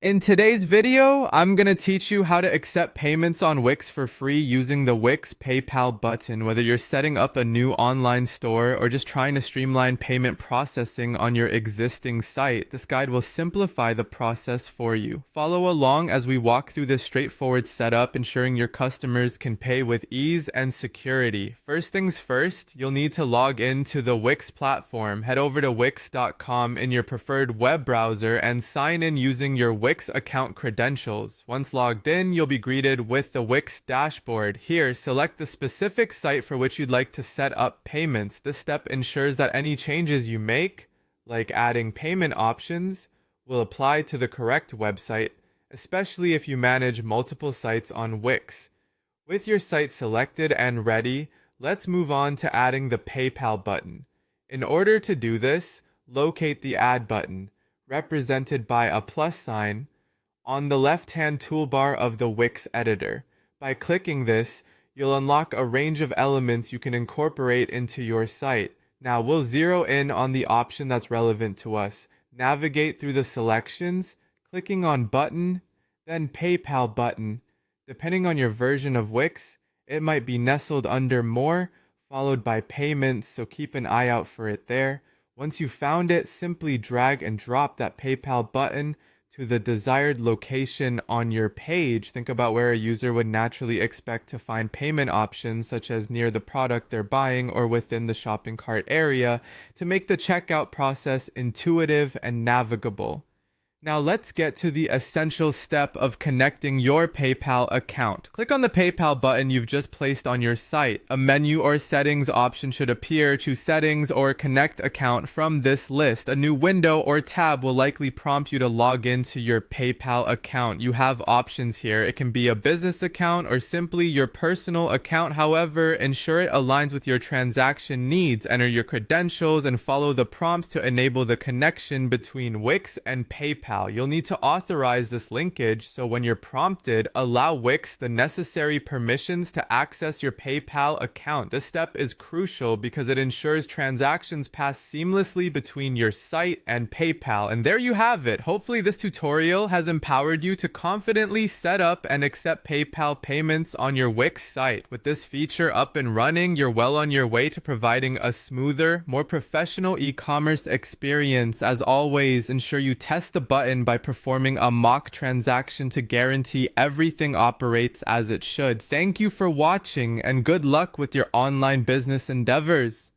In today's video, I'm gonna teach you how to accept payments on Wix for free using the Wix PayPal button. Whether you're setting up a new online store or just trying to streamline payment processing on your existing site, this guide will simplify the process for you. Follow along as we walk through this straightforward setup, ensuring your customers can pay with ease and security. First things first, you'll need to log into the Wix platform. Head over to wix.com in your preferred web browser and sign in using your Wix account credentials. Once logged in, you'll be greeted with the Wix dashboard. Here, select the specific site for which you'd like to set up payments. This step ensures that any changes you make, like adding payment options, will apply to the correct website, especially if you manage multiple sites on Wix. With your site selected and ready, let's move on to adding the PayPal button. In order to do this, locate the Add button, represented by a plus sign, on the left-hand toolbar of the Wix editor. By clicking this, you'll unlock a range of elements you can incorporate into your site. Now we'll zero in on the option that's relevant to us. Navigate through the selections, clicking on Button, then PayPal button. Depending on your version of Wix, it might be nestled under More, followed by Payments, so keep an eye out for it there. Once you've found it, simply drag and drop that PayPal button to the desired location on your page. Think about where a user would naturally expect to find payment options, such as near the product they're buying or within the shopping cart area, to make the checkout process intuitive and navigable. Now let's get to the essential step of connecting your PayPal account. Click on the PayPal button you've just placed on your site. A menu or settings option should appear. Choose settings or connect account from this list. A new window or tab will likely prompt you to log into your PayPal account. You have options here. It can be a business account or simply your personal account. However, ensure it aligns with your transaction needs. Enter your credentials and follow the prompts to enable the connection between Wix and PayPal. You'll need to authorize this linkage, so when you're prompted, allow Wix the necessary permissions to access your PayPal account. This step is crucial because it ensures transactions pass seamlessly between your site and PayPal. And there you have it. Hopefully this tutorial has empowered you to confidently set up and accept PayPal payments on your Wix site. With this feature up and running, you're well on your way to providing a smoother, more professional e-commerce experience. As always, ensure you test the button by performing a mock transaction to guarantee everything operates as it should. Thank you for watching and good luck with your online business endeavors.